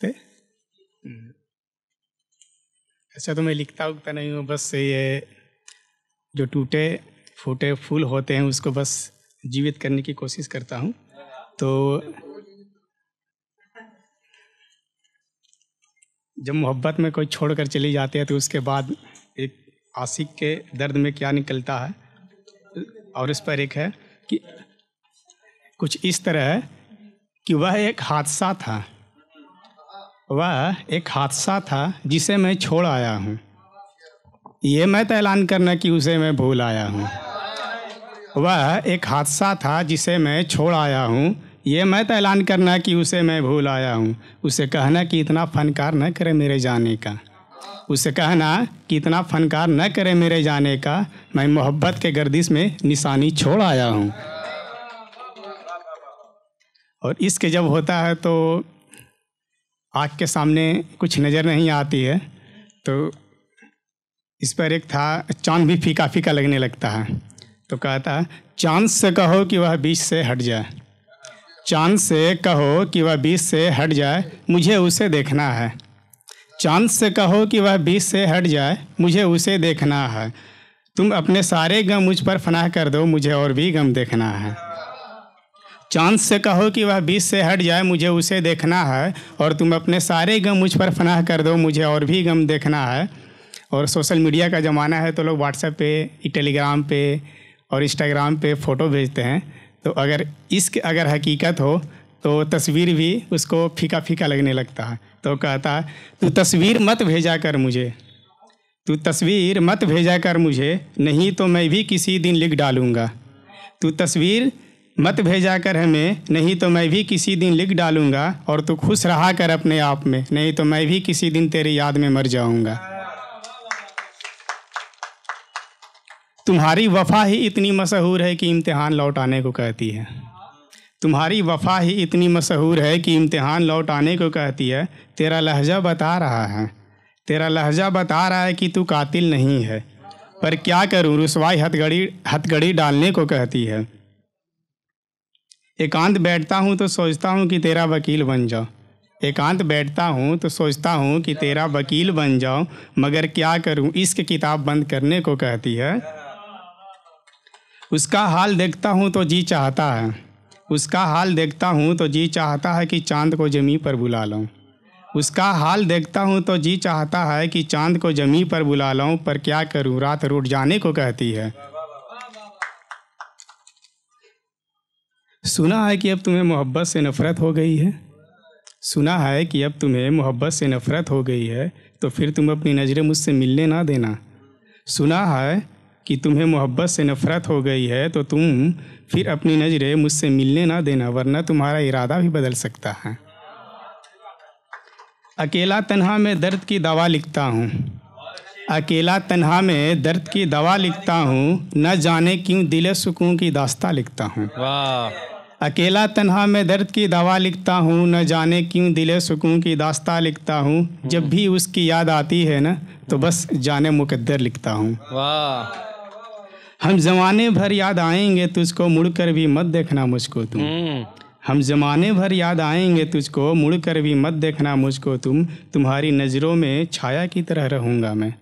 नमस्ते। ऐसा तो मैं लिखता उगता नहीं हूँ, बस ये जो टूटे फूटे फूल होते हैं उसको बस जीवित करने की कोशिश करता हूँ। तो जब मोहब्बत में कोई छोड़कर चली जाती है तो उसके बाद एक आशिक के दर्द में क्या निकलता है, और इस पर एक है कि कुछ इस तरह है कि वह एक हादसा था जिसे मैं छोड़ आया हूँ। ये मैं तो ऐलान करना कि उसे मैं भूल आया हूँ। वह एक हादसा था जिसे मैं छोड़ आया हूँ। ये मैं तो ऐलान करना कि उसे मैं भूल आया हूँ। उसे कहना कि इतना फनकार न करे मेरे जाने का। उसे कहना कि इतना फनकार न करे मेरे जाने का। मैं मोहब्बत के गर्दिश में निशानी छोड़ आया हूँ। और इश्क जब होता है तो आँख के सामने कुछ नज़र नहीं आती है, तो इस पर एक था, चाँद भी फीका फीका लगने लगता है। तो कहता, चाँद से कहो कि वह बीच से हट जाए, चाँद से कहो कि वह बीच से हट जाए, मुझे उसे देखना है। चाँद से कहो कि वह बीच से हट जाए, मुझे उसे देखना है। तुम अपने सारे गम मुझ पर फनाह कर दो, मुझे और भी गम देखना है। चाँद से कहो कि वह बीच से हट जाए, मुझे उसे देखना है। और तुम अपने सारे गम मुझ पर फनाह कर दो, मुझे और भी गम देखना है। और सोशल मीडिया का ज़माना है तो लोग व्हाट्सएप पे, टेलीग्राम पे और इंस्टाग्राम पे फ़ोटो भेजते हैं। तो अगर अगर हकीकत हो तो तस्वीर भी उसको फीका फीका लगने लगता है। तो कहता है, तू तस्वीर मत भेजा कर मुझे, तू तस्वीर मत भेजा कर मुझे, नहीं तो मैं भी किसी दिन लिख डालूँगा। तू तस्वीर मत भेजा कर हमें, नहीं तो मैं भी किसी दिन लिख डालूँगा। और तू खुश रहा कर अपने आप में, नहीं तो मैं भी किसी दिन तेरी याद में मर जाऊँगा। तुम्हारी वफ़ा ही इतनी मशहूर है कि इम्तिहान लौटाने को कहती है। तुम्हारी वफ़ा ही इतनी मशहूर है कि इम्तिहान लौटाने को कहती है। तेरा लहजा बता रहा है, तेरा लहजा बता रहा है कि तू कातिल नहीं है, पर क्या करूं, रुसवाई हथकड़ी डालने को कहती है। एकांत बैठता हूं तो सोचता हूं कि तेरा वकील बन जाऊं, एकांत बैठता हूं तो सोचता हूं कि तेरा वकील बन जाऊं, मगर क्या करूं, इश्क किताब बंद करने को कहती है। उसका हाल देखता हूं तो जी चाहता है, उसका हाल देखता हूं तो जी चाहता है कि चांद को ज़मीं पर बुला लाऊं। उसका हाल देखता हूं तो जी चाहता है कि चांद को ज़मीं पर बुला लाऊं, पर क्या करूं, रात रूठ जाने को कहती है। सुना है कि अब तुम्हें मोहब्बत से नफ़रत हो गई है, सुना है कि अब तुम्हें मोहब्बत से नफ़रत हो गई है, तो फिर तुम अपनी नज़रें मुझसे मिलने ना देना। सुना है कि तुम्हें मोहब्बत से नफ़रत हो गई है, तो तुम फिर अपनी नज़रें मुझसे मिलने ना देना, वरना तुम्हारा इरादा भी बदल सकता है। अकेला तन्हा में दर्द की दवा लिखता हूँ, अकेला तन्हा में दर्द की दवा लिखता हूँ, न जाने क्यों दिल सुकून की दास्ता लिखता हूँ। वाह। अकेला तन्हा में दर्द की दवा लिखता हूँ, न जाने क्यों दिल सुकून की दास्ता लिखता हूँ। जब भी उसकी याद आती है ना, तो बस जाने मुकद्दर लिखता हूँ। वाह। हम ज़माने भर याद आएंगे तुझको, मुड़कर भी मत देखना मुझको तुम। हम ज़माने भर याद आएंगे तुझको, मुड़कर भी मत देखना मुझको तुम। तुम्हारी नज़रों में छाया की तरह रहूँगा मैं,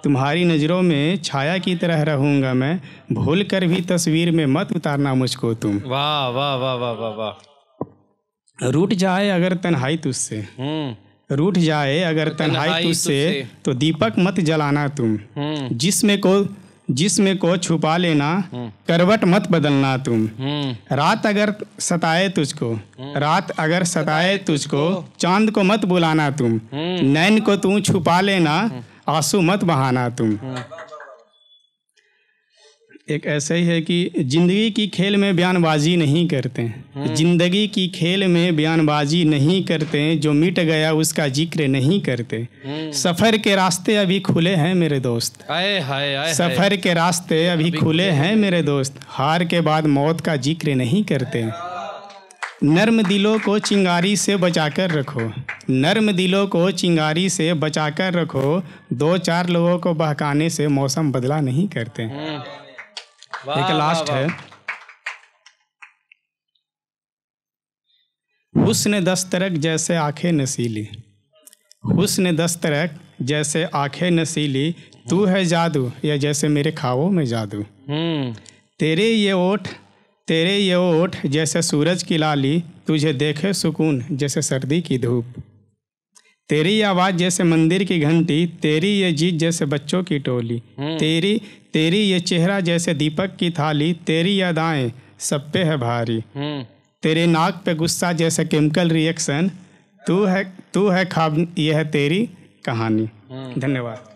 तुम्हारी नज़रों में छाया की तरह रहूँगा मैं। भूल कर भी तस्वीर में मत उतारना मुझको तुम। वाह वाह वाह वाह वाह वाह। रूठ जाए अगर तन्हाई तुझसे, रूठ जाए अगर तन्हाई तुझसे, तो दीपक मत जलाना तुम। जिस्म को छुपा लेना, करवट मत बदलना तुम। रात अगर सताए तुझको, रात अगर सताए तुझको, चांद को मत बुलाना तुम। नैन को तू छुपा लेना, आंसू मत बहाना तुम। एक ऐसा ही है कि ज़िंदगी की खेल में बयानबाजी नहीं करते, ज़िंदगी की खेल में बयानबाजी नहीं करते, जो मिट गया उसका जिक्र नहीं करते। सफ़र के रास्ते अभी खुले हैं मेरे दोस्त, सफ़र के रास्ते अभी खुले हैं मेरे दोस्त, हार के बाद मौत का जिक्र नहीं करते। नर्म दिलों को चिंगारी से बचाकर रखो, नर्म दिलों को चिंगारी से बचाकर रखो, दो चार लोगों को बहकाने से मौसम बदला नहीं करते। एक लास्ट है, हुस्न दस्तरक जैसे आंखें नसीली, हुस्न दस्तरक जैसे आंखें नसीली, तू है जादू या जैसे मेरे ख्वाबों में जादू। तेरे ये ओठ जैसे सूरज की लाली, तुझे देखे सुकून जैसे सर्दी की धूप। तेरी आवाज़ जैसे मंदिर की घंटी, तेरी ये जीत जैसे बच्चों की टोली। तेरी ये चेहरा जैसे दीपक की थाली, तेरी अदाएं सब पे है भारी। तेरे नाक पे गुस्सा जैसे केमिकल रिएक्शन, तू है ख्वाब, ये है तेरी कहानी। धन्यवाद।